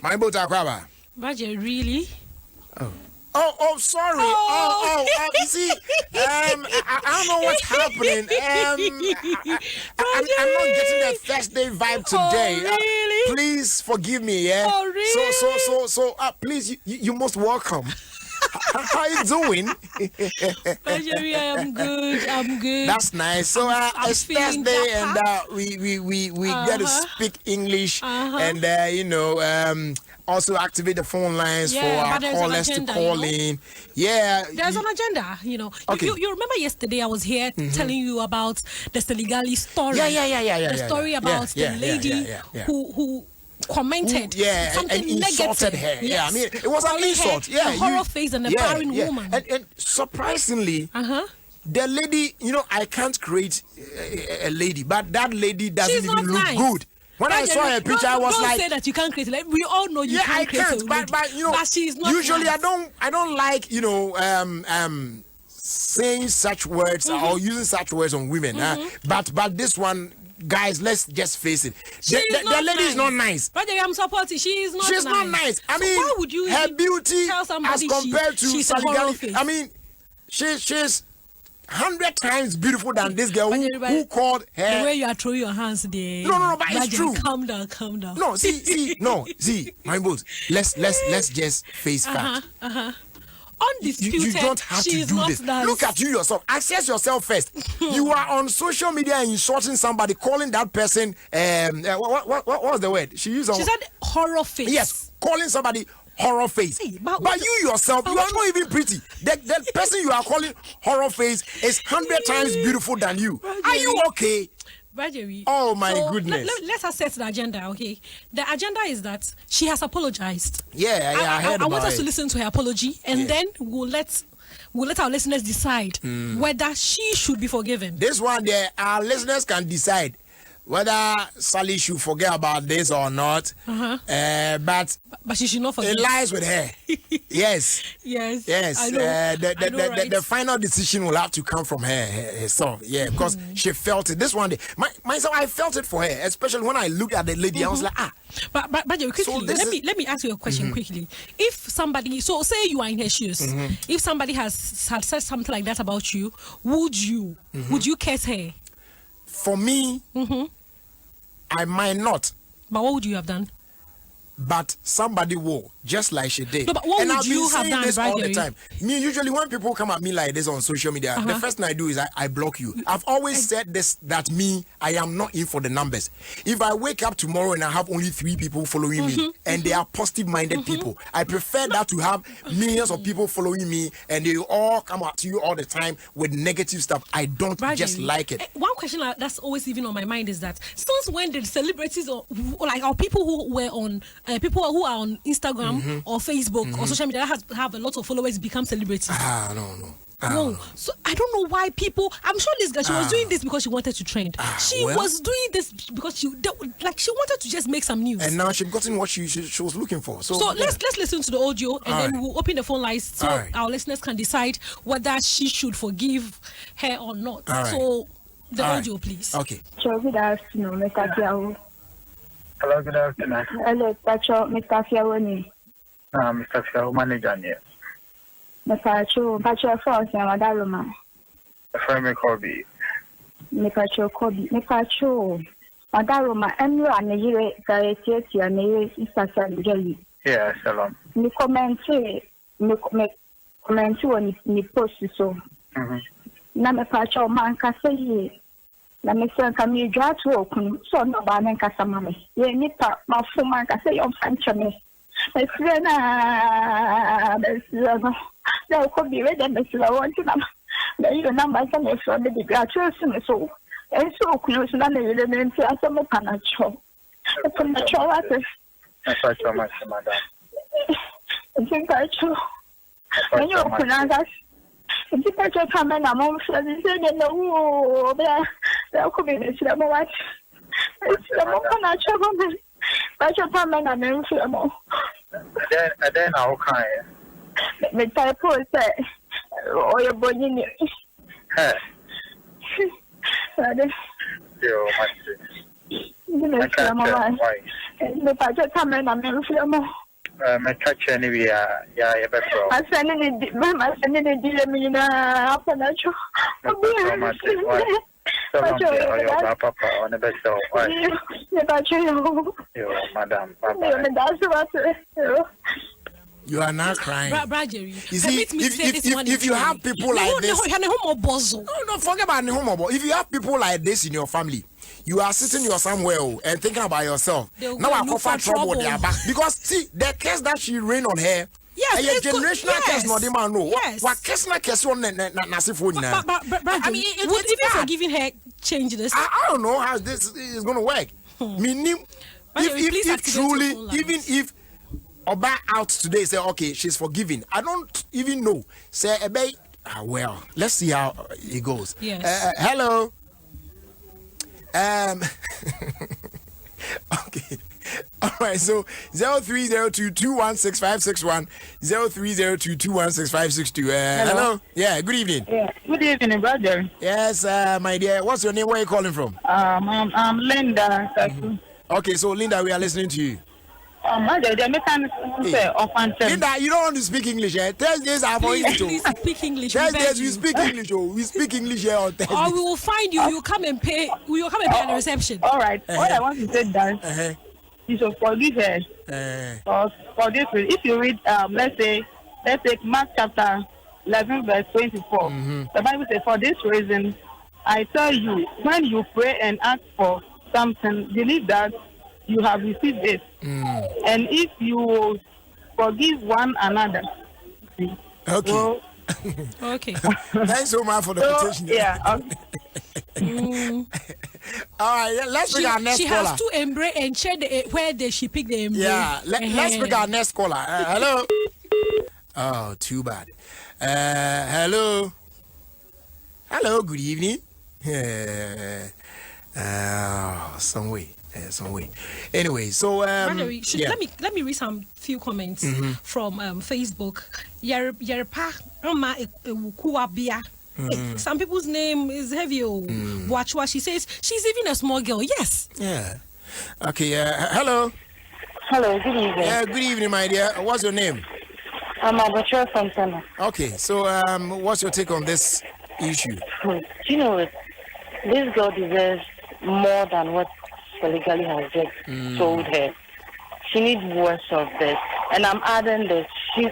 My boat akwaba. Roger, really? Oh, sorry. You see, I don't know what's happening. I'm not getting that Thursday vibe today. Oh, really? Please forgive me, yeah. Oh, really? So, please, you most welcome. How you doing? Roger, I'm good. That's nice. So it's Thursday, and we get to speak English, and also activate the phone lines for our callers to call in. Yeah. There's an agenda, Okay. You remember yesterday I was here telling you about the Seligali story. Yeah. The story about the lady who commented something and insulted negative. her. Yes. Yeah, I mean, it was an insult. The horror face and the barren woman. And surprisingly, the lady, I can't create a lady, but that lady doesn't even look good. When I saw her picture, I was don't like, say that you can't create. Like, we all know you can't create. But she's not. Usually, nice. I don't like saying such words or using such words on women. But this one, guys, let's just face it. The lady is not nice. Roger, I'm supporting. She's not nice. I mean, why would you her beauty as compared to Saligali. I mean, she's 100 times beautiful than this girl who called her. The way you are throwing your hands there. No, but it's true. Calm down. No, see, my boss. Let's just face fact. Undisputed. You don't have to do this. Nice. Look at you yourself. Access yourself first. You are on social media insulting somebody, calling that person. What was the word she used? She said horror face. Yes, calling somebody horror face. Hey, but you yourself, you are not even pretty. The person you are calling horror face is 100 times beautiful than you. Are you okay? Oh my goodness. Let's assess the agenda, okay? The agenda is that she has apologized. Yeah, I heard about it. I want us to listen to her apology, and then we'll let our listeners decide whether she should be forgiven. This one there, our listeners can decide whether Sally should forget about this or not. But she should not forget. It lies with her. Yes. I know. The final decision will have to come from her herself. Yeah, because she felt it. This one day, myself, I felt it for her, especially when I looked at the lady. I was like, But quickly, so let me ask you a question quickly. If somebody, so say you are in her shoes, if somebody had said something like that about you, would you curse her? For me, I might not. But what would you have done? But somebody will, just like she did. No, but what would you have done, this all the time. Me, usually when people come at me like this on social media, the first thing I do is I block you. I've always said this, that I am not in for the numbers. If I wake up tomorrow and I have only 3 people following me, and they are positive-minded people, I prefer that to have millions of people following me, and they all come up to you all the time with negative stuff. I don't just like it. One question that's always even on my mind is that since when did celebrities or people who were on people who are on Instagram or Facebook or social media that have a lot of followers become celebrities? No. So I don't know why people. I'm sure this girl, she was doing this because she wanted to trend. She was doing this because she wanted to just make some news. And now she's gotten what she was looking for. So let's listen to the audio, and then we'll open the phone lines so our listeners can decide whether she should forgive her or not. So the audio, please. Okay. So good afternoon, Mr. Fiawo. Hello, good afternoon. Hello, Mr. Fiawo. Mr. Fiawo, manager here. Mr. Force and Madaroma. Friend Kobe. Mr. Kobe. Mr. Madaroma, and you are a year, Gayeti, and a Mr. Jelly. Yeah, Salon. Me comment on the post so. Namapacho man can say. Na me say can you draw to open so no ba na nkasa mame ye nipa ma fu man ka say yon fanche me esre na na ko bi we dem se la want na na you number say me so de bi atro so me so enso okunu so na na yele me nti asem pa na cho so na cho what na cho ma madam think I cho when you okunu anga it's a picture of my mom says, no, there could be this. I'm what? It's the moment trouble. But your family and then I'll cry. The type of say, or your boy in it. Me pacho tame na me rufle mo. Me catch anyway, yeah, better. I send it, mama send it deal me na apanacho. Papa on the best of Me pacho yo, madam. me that's what You are not crying. Jerry. You see, if you have people like this, no, forget about the homo. If you have people like this in your family, you are sitting here somewhere and thinking about yourself. Now I offer trouble there back because see the curse that she rain on her. Yes, it's generational curse. No, they man know. Yes. What curse na curse on na phone now? I mean, would even forgiving her change this? I don't know how this is going to work. Meaning, if truly, even if Oba out today say okay, she's forgiven. I don't even know. Say well, let's see how it goes. Yes. Hello. Okay. All right. So 0302216561 0302216562. Hello. Yeah. Good evening. Yeah. Good evening, brother. Yes, my dear. What's your name? Where are you calling from? I'm Linda. Okay. So Linda, we are listening to you. Linda, you don't want to speak English, eh? Thursdays are for English. Please speak English. Thursdays we speak English. We speak English here on Thursdays. Or we will find you. You come and pay. We will come and pay at the reception. All right. What I want to say that you should forgive her. For this, if you read, let's say Mark chapter 11 verse 24. The Bible says, "For this reason, I tell you, when you pray and ask for something, believe that you have received it, and if you forgive one another." Okay. So, Okay. Thanks so much for the quotation. Yeah. All right. Let's pick our next she caller. has to embrace and check where she pick the embrace. Yeah. Let's pick our next caller. Hello. Oh, too bad. Hello. Hello. Good evening. Some way. Anyway, so let me read some few comments from Facebook. Some people's name is heavy. Watch what she says. She's even a small girl. Yes. Yeah. Okay. Hello. Hello, good evening. Yeah. Good evening, my dear. What's your name? I'm Abacha from Sana. Okay. So, what's your take on this issue? Do you know what? This girl deserves more than what legally has just told her. She needs worse of this. And I'm adding this. She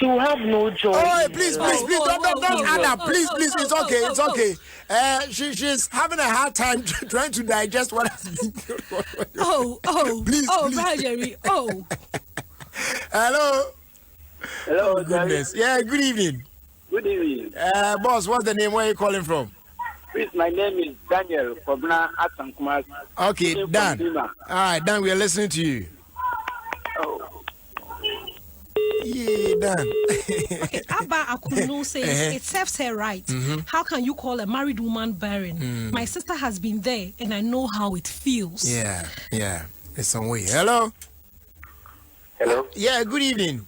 will have no joy. Oh, please, don't add up. Please, it's okay. She's having a hard time trying to digest what has been. Please. Jerry. Hello. Hello, Goodness. Yeah, good evening. Good evening. Boss, what's the name? Where are you calling from? Please, my name is Daniel Kobna Asankumas. Okay, Dan. All right, Dan, we are listening to you. Oh. Yeah, Dan. Okay, Abba Akunu says it serves her right. How can you call a married woman barren? My sister has been there, and I know how it feels. Yeah. It's some way. Hello. Hello. Yeah, good evening.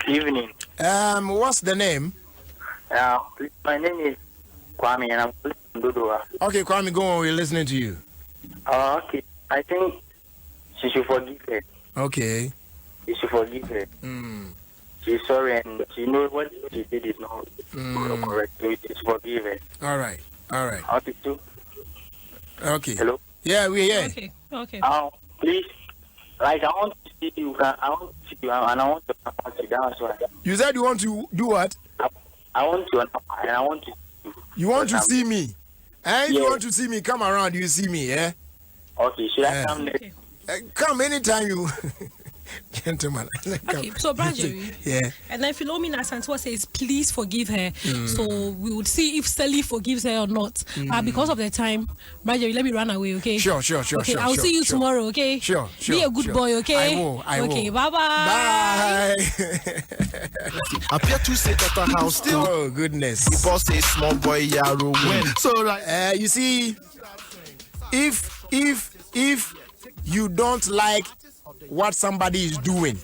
Evening. What's the name? My name is Kwame, and I'm from Dodua. Okay, Kwame, go on. We're listening to you. Okay. I think she should forgive her. Okay. She should forgive her. She's sorry, and she knows what she did is not correct. So she should forgive her. All right. Okay, too. Okay. Hello. Yeah, we're here. Okay. Please, like I want to see you. I want to see you, and I want to sit down. So You said you want to do what? I want to, and I want to. You want to see me? If you Yes. want to see me, come around. You see me, yeah? Okay, should I come next? Come anytime you... Gentlemen. Okay, so Brother, yeah. And then Philomena Santua says, please forgive her. So we would see if Sally forgives her or not. Because of the time, Brother, let me run away, okay? Sure. Okay, I'll see you tomorrow, okay? Sure. Be a good boy, okay? I will. Okay, bye-bye. Bye. Appear to say that the house still. Oh, goodness. The boss is small boy Yaro win. So right. You see, if you don't like what somebody is doing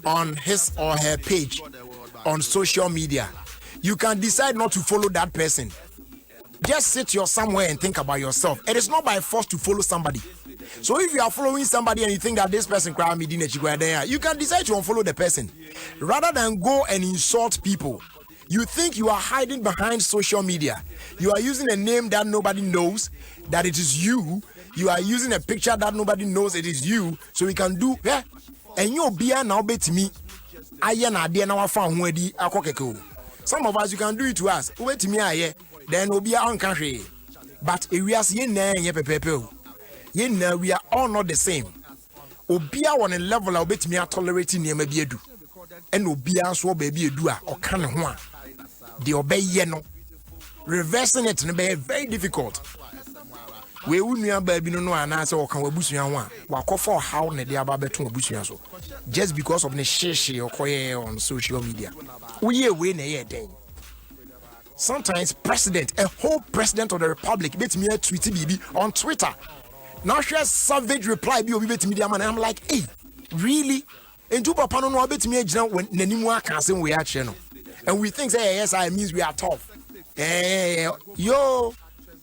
on his or her page on social media, you can decide not to follow that person. Just sit somewhere and think about yourself. It is not by force to follow somebody. So if you are following somebody and you think that this person you can decide to unfollow the person rather than go and insult people. You think you are hiding behind social media. You are using a name that nobody knows that it is you. You are using a picture that nobody knows it is you. So we can do and you be now bet me. Some of us you can do it to us. Wait me then we'll be on country. But we are seeing we are all not the same. Obia on a level of bet me tolerating near maybe do. And Obia so baby do or can one. The obey yeno. Reversing it be very difficult. We wouldn't baby no answer or can we boost you one. Walk off for how ne dear baby to boost you so. Just because of the share or quiet on social media. We win a day. Sometimes a whole president of the republic bet me a tweet BB on Twitter. Now she has savage reply be bet media man. I'm like, hey, really? And two papa no bet me when Nenimua can say we are channel. And we think say yes, I means we are tough. Yo,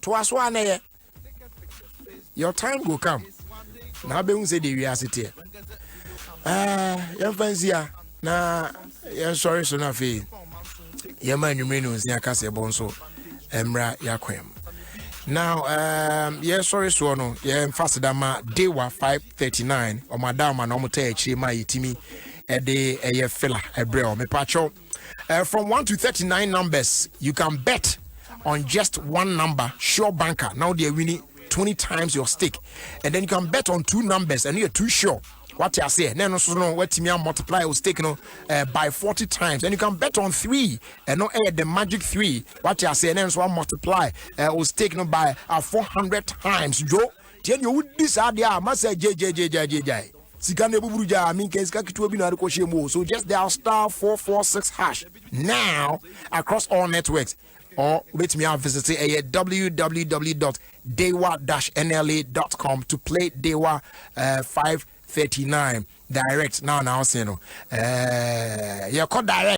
to us one your time will come. Now be say the reality. Your fancy na sorry so na fe. Your man you mean was near Cassia Bonso, Emra Yaquem. Now, sorry, so no, faster than my Dewa 539 or Madame and Omote, my Timmy, a day, a fella, a braille, me pacho. From 1 to 39 numbers, you can bet on just one number, sure banker. Now they're winning 20 times your stake. And then you can bet on 2 numbers and you're too sure. What I say, no, what me multiply was taken by 40 times, and you can bet on 3 and not the magic 3. What I say, then so multiply was taken by 400 times. Joe, tell you would this idea, must say JJ. Sikane bubuja, I mean, so just dial star 446 hash now across all networks. Or wait me out, visit www.dewa-nla.com to play Dewa 539 direct now say no. You call direct.